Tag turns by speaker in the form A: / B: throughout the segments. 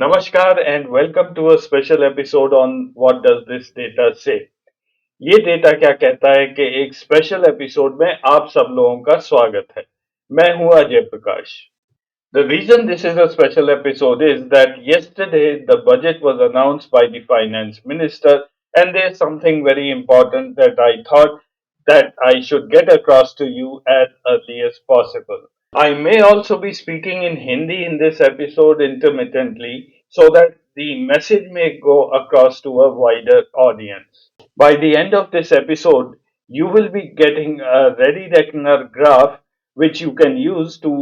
A: Namaskar and welcome to a special episode on What Does This Data Say? ये data क्या कहता है कि एक स्पेशल एपिसोड में आप सब लोगों का स्वागत है। मैं हूं Ajay Prakash. The reason this is a special episode is that yesterday the budget was announced by the finance minister and there's something very important that I thought that I should get across to you as early as possible. I may also be speaking in Hindi in this episode intermittently so that the message may go across to a wider audience. By the end of this episode, you will be getting a ready reckoner graph which you can use to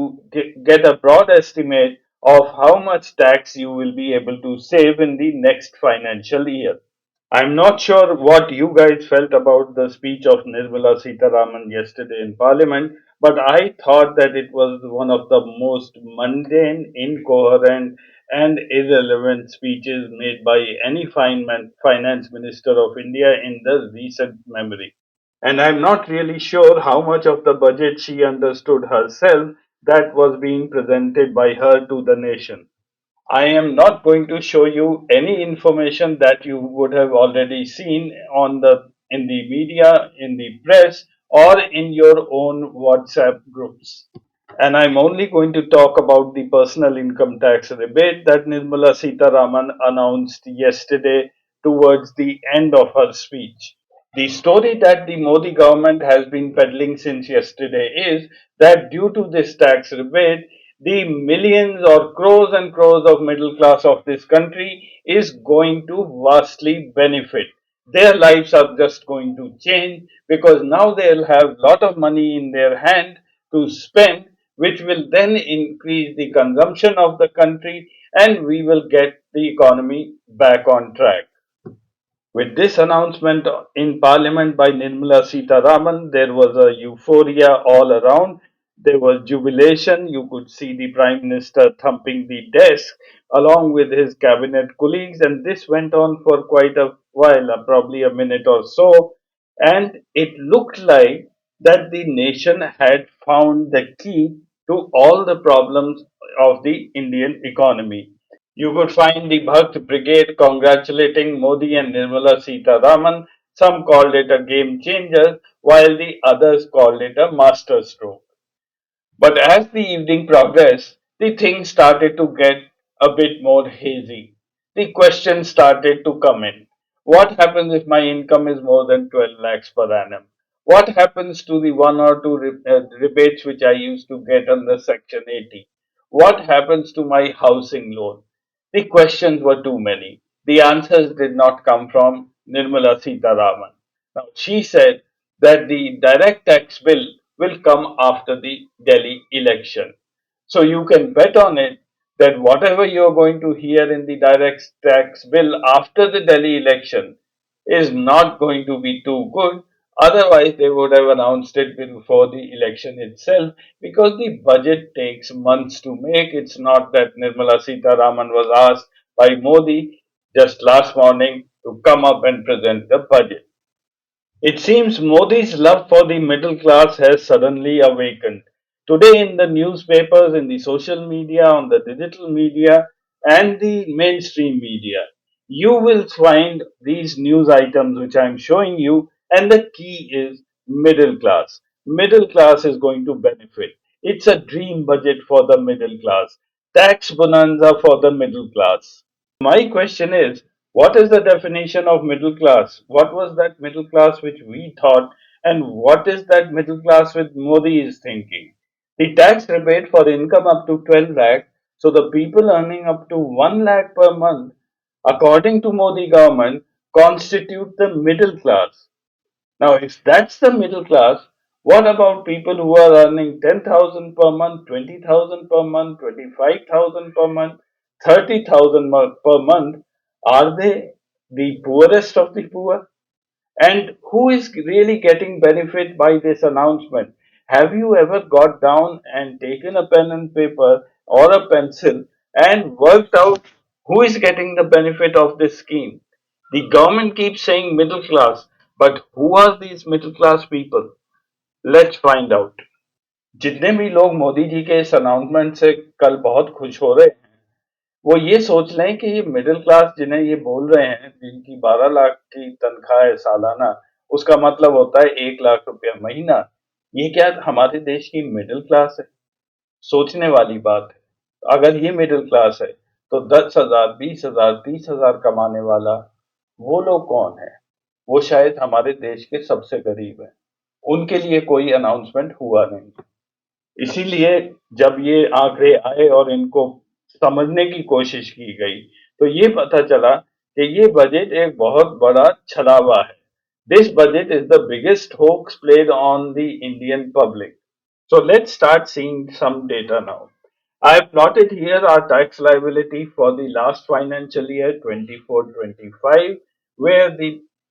A: get a broad estimate of how much tax you will be able to save in the next financial year. I'm not sure what you guys felt about the speech of Nirmala Sitharaman yesterday in Parliament, but I thought that it was one of the most mundane, incoherent, and irrelevant speeches made by any finance minister of India in the recent memory. And I'm not really sure how much of the budget she understood herself that was being presented by her to the nation. I am not going to show you any information that you would have already seen in the media, in the press, or in your own WhatsApp groups. And I'm only going to talk about the personal income tax rebate that Nirmala Sitharaman announced yesterday towards the end of her speech. The story that the Modi government has been peddling since yesterday is that due to this tax rebate, the millions or crores and crores of middle class of this country is going to vastly benefit. Their lives are just going to change because now they'll have lot of money in their hand to spend, which will then increase the consumption of the country and we will get the economy back on track. With this announcement in Parliament by Nirmala Sitharaman, there was a euphoria all around. There was jubilation. You could see the Prime Minister thumping the desk along with his cabinet colleagues, and this went on for quite a while, probably a minute or so. And it looked like that the nation had found the key to all the problems of the Indian economy. You could find the Bhakt Brigade congratulating Modi and Nirmala Sitharaman. Some called it a game changer, while the others called it a masterstroke. But as the evening progressed, the thing started to get a bit more hazy. The questions started to come in. What happens if my income is more than 12 lakhs per annum? What happens to the one or two rebates which I used to get under Section 80? What happens to my housing loan? The questions were too many. The answers did not come from Nirmala Sitharaman. Now, she said that the direct tax bill will come after the Delhi election. So you can bet on it that whatever you're going to hear in the direct tax bill after the Delhi election is not going to be too good. Otherwise, they would have announced it before the election itself because the budget takes months to make. It's not that Nirmala Sitharaman was asked by Modi just last morning to come up and present the budget. It seems Modi's love for the middle class has suddenly awakened. Today, in the newspapers, in the social media, on the digital media, and the mainstream media, you will find these news items which I'm showing you, and the key is middle class. Middle class is going to benefit. It's a dream budget for the middle class, tax bonanza for the middle class. My question is, what is the definition of middle class? What was that middle class which we thought, and what is that middle class which Modi is thinking? The tax rebate for income up to 12 lakh, so the people earning up to 1 lakh per month, according to Modi government, constitute the middle class. Now, if that's the middle class, what about people who are earning 10,000 per month, 20,000 per month, 25,000 per month, 30,000 per month? Are they the poorest of the poor? And who is really getting benefit by this announcement? Have you ever got down and taken a pen and paper or a pencil and worked out who is getting the benefit of this scheme? The government keeps saying middle class, but who are these middle class people? Let's find out. जितने भी लोग मोदी जी के इस announcement से कल बहुत खुश हो रहे हैं, वो ये सोच लें कि ये मिडिल क्लास जिन्हें ये बोल रहे हैं, जिनकी 12 लाख की तनख्वाह है सालाना, उसका मतलब होता है 1 लाख रुपया महीना। ये क्या हमारे देश की मिडिल क्लास है? सोचने वाली बात है। अगर ये मिडिल क्लास है, तो 10,000, 20,000, 30,000 कमाने वाला वो लोग कौन है? वो शायद हमारे देश के सबसे गरीब हैं। उनके लिए कोई अनाउंसमेंट हुआ नहीं। इसीलिए जब ये आंकड़े आए और इनको समझने की कोशिश की गई, तो ये पता चला कि ये बजट एक बहुत बड़ा छलावा है। This budget is the biggest hoax played on the Indian public. So let's start seeing some data now. I have plotted here our tax liability for the last financial year 24-25, where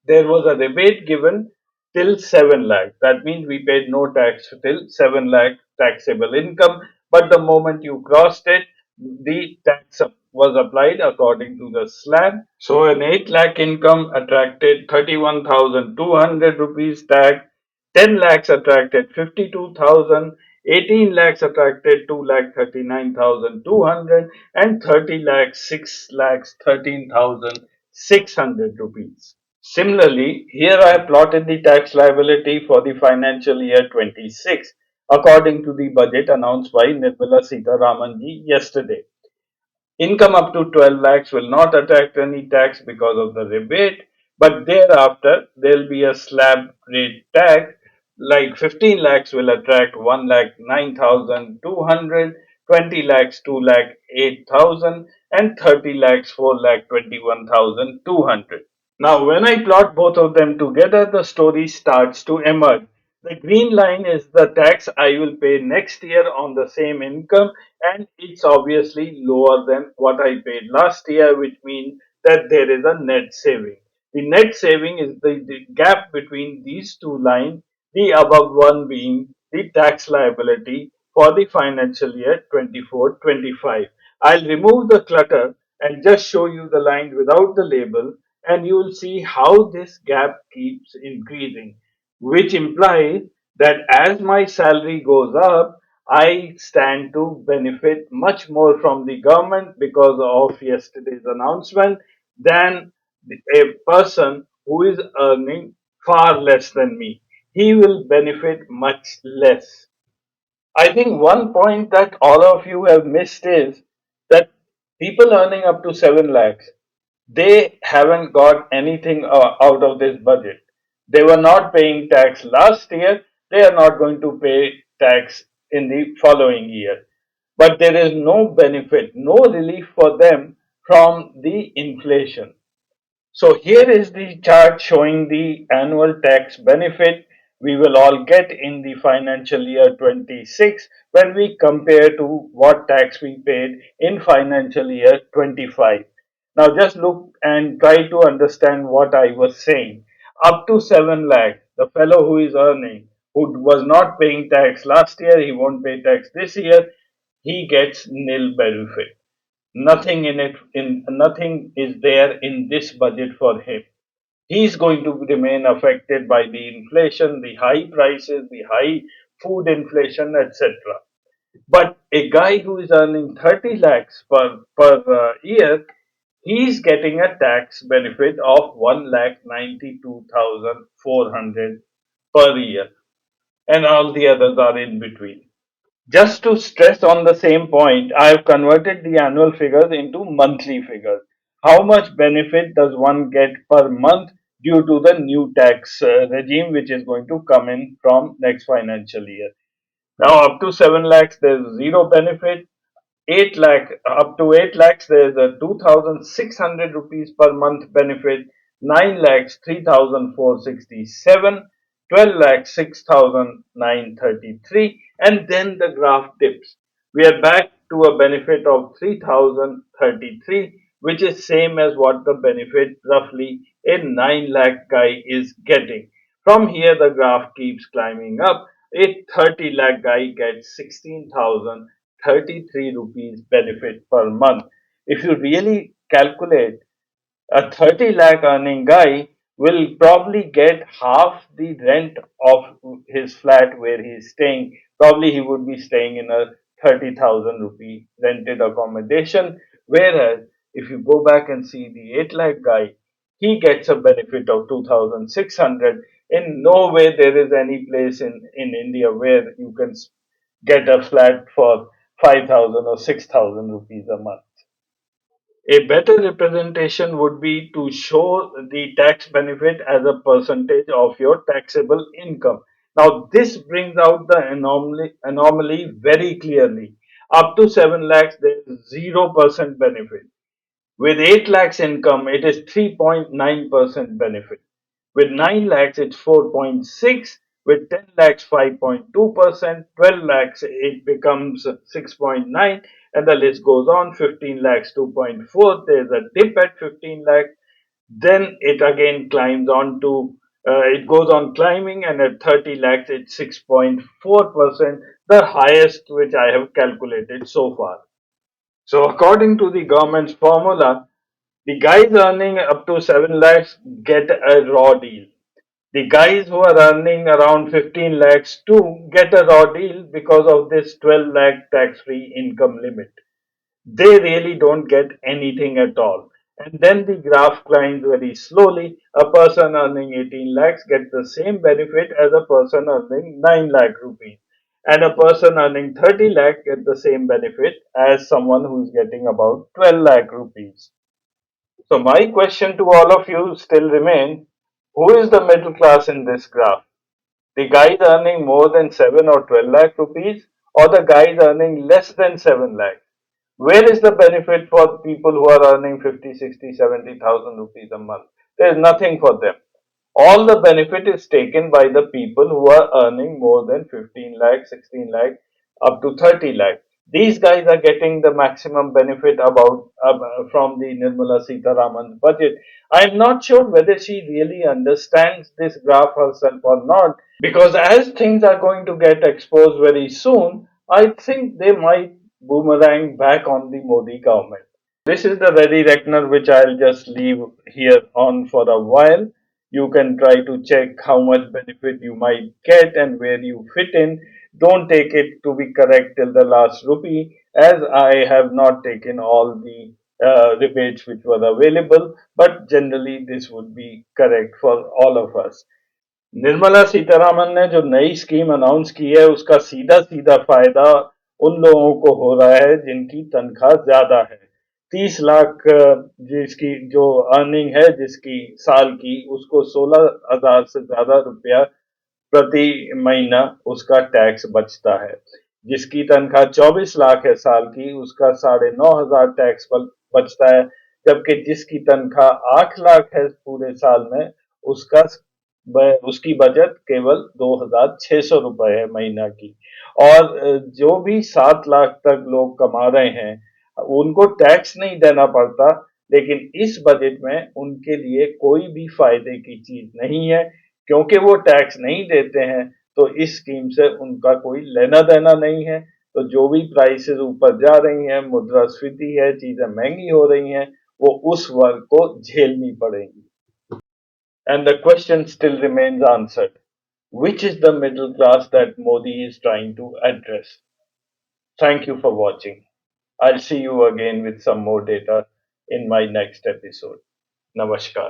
A: there was a rebate given till 7 lakh. That means we paid no tax till 7 lakh taxable income, but the moment you crossed it, the tax was applied according to the slab. So an 8 lakh income attracted 31,200 rupees tax, 10 lakhs attracted 52,000, 18 lakhs attracted 2 lakh 39,200, and 30 lakhs 6 lakhs 13,600 rupees. Similarly, here I have plotted the tax liability for the financial year 26 according to the budget announced by Nirmala Sitharaman ji yesterday. Income up to 12 lakhs will not attract any tax because of the rebate, but thereafter there will be a slab rate tax. Like 15 lakhs will attract 1 lakh 9,200, 20 lakhs 2 lakh 8,000, and 30 lakhs 4 lakh 21,200. Now, when I plot both of them together, the story starts to emerge. The green line is the tax I will pay next year on the same income, and it's obviously lower than what I paid last year, which means that there is a net saving. The net saving is the gap between these two lines, the above one being the tax liability for the financial year 24-25. I'll remove the clutter and just show you the line without the label, and you will see how this gap keeps increasing, which implies that as my salary goes up, I stand to benefit much more from the government because of yesterday's announcement than a person who is earning far less than me. He will benefit much less. I think one point that all of you have missed is that people earning up to 7 lakhs, they haven't got anything out of this budget. They were not paying tax last year, they are not going to pay tax in the following year. But there is no benefit, no relief for them from the inflation. So here is the chart showing the annual tax benefit we will all get in the financial year 26 when we compare to what tax we paid in financial year 25. Now just look and try to understand what I was saying. Up to 7 lakh, the fellow who is earning, who was not paying tax last year, he won't pay tax this year, he gets nil benefit. Nothing in it, in nothing is there in this budget for him. He's going to remain affected by the inflation, the high prices, the high food inflation, etc. But a guy who is earning 30 lakhs per year, he's getting a tax benefit of 1 lakh 92,400 per year, and all the others are in between. Just to stress on the same point, I have converted the annual figures into monthly figures. How much benefit does one get per month due to the new tax regime which is going to come in from next financial year? Now, up to 7 lakhs, there's zero benefit. 8 lakh up to 8 lakhs there is a 2,600 rupees per month benefit, 9 lakhs 3,467, 12 lakhs 6,933, and then the graph dips. We are back to a benefit of 3,033, which is same as what the benefit roughly a 9 lakh guy is getting. From here the graph keeps climbing up. A 30 lakh guy gets 16,033 rupees benefit per month. If you really calculate, a 30 lakh earning guy will probably get half the rent of his flat where he is staying. Probably he would be staying in a 30,000 rupee rented accommodation, Whereas if you go back and see the 8 lakh guy, he gets a benefit of 2,600. In no way there is any place in India where you can get a flat for 5,000 or 6,000 rupees a month. A better representation would be to show the tax benefit as a percentage of your taxable income. Now, this brings out the anomaly very clearly. Up to 7 lakhs, there is 0% benefit. With 8 lakhs income, it is 3.9% benefit. With 9 lakhs, it's 4.6. With 10 lakhs, 5.2%. 12 lakhs, it becomes 6.9. And the list goes on. 15 lakhs, 2.4. There's a dip at 15 lakhs. Then it again climbs on to, it goes on climbing, and at 30 lakhs, it's 6.4%, the highest which I have calculated so far. So, according to the government's formula, the guys earning up to 7 lakhs get a raw deal. The guys who are earning around 15 lakhs too get a raw deal because of this 12 lakh tax free income limit. They really don't get anything at all. And then the graph climbs very slowly. A person earning 18 lakhs gets the same benefit as a person earning 9 lakh rupees. And a person earning 30 lakh gets the same benefit as someone who's getting about 12 lakh rupees. So my question to all of you still remains: who is the middle class in this graph? The guys earning more than 7 or 12 lakh rupees, or the guys earning less than 7 lakh? Where is the benefit for people who are earning 50, 60, 70,000 rupees a month? There is nothing for them. All the benefit is taken by the people who are earning more than 15 lakh, 16 lakh, up to 30 lakh. These guys are getting the maximum benefit from the Nirmala Sitharaman's budget. I'm not sure whether she really understands this graph herself or not, because as things are going to get exposed very soon, I think they might boomerang back on the Modi government. This is the ready reckoner which I'll just leave here on for a while. You can try to check how much benefit you might get and where you fit in. Don't take it to be correct till the last rupee, as I have not taken all the rebates which were available, but generally this would be correct for all of us. Nirmala Sitharaman ने जो नई scheme announce की है उसका सीधा सीधा फायदा उन लोगों को हो रहा है जिनकी तनख्वाह ज्यादा है। 30 लाख जिसकी जो अर्निंग है जिसकी साल की, उसको 16,000 से ज्यादा रुपया प्रति महीना उसका टैक्स बचता है। जिसकी तनख्वाह 24 लाख है साल की, उसका 9,500 टैक्स बचता है। जबकि जिसकी तनख्वाह 8 लाख है पूरे साल में, उसका उसकी बचत केवल 2,600 रुपए है महीना की। और जो भी 7 लाख तक लोग कमा रहे हैं, उनको टैक्स नहीं देना पड़ता, लेकिन इस बजट में उनके लिए कोई भी फायदे की चीज नहीं है, क्योंकि वो टैक्स नहीं देते हैं। तो इस स्कीम से उनका कोई लेना देना नहीं है। तो जो भी प्राइसेस ऊपर जा रही हैं, मुद्रास्फीति है, चीजें महंगी हो रही हैं, वो उस वर्ग को झेलनी पड़ेंगी। And the question still remains answered. Which is the middle class that Modi is trying to address? Thank you for watching. I'll see you again with some more data in my next episode. Namaskar.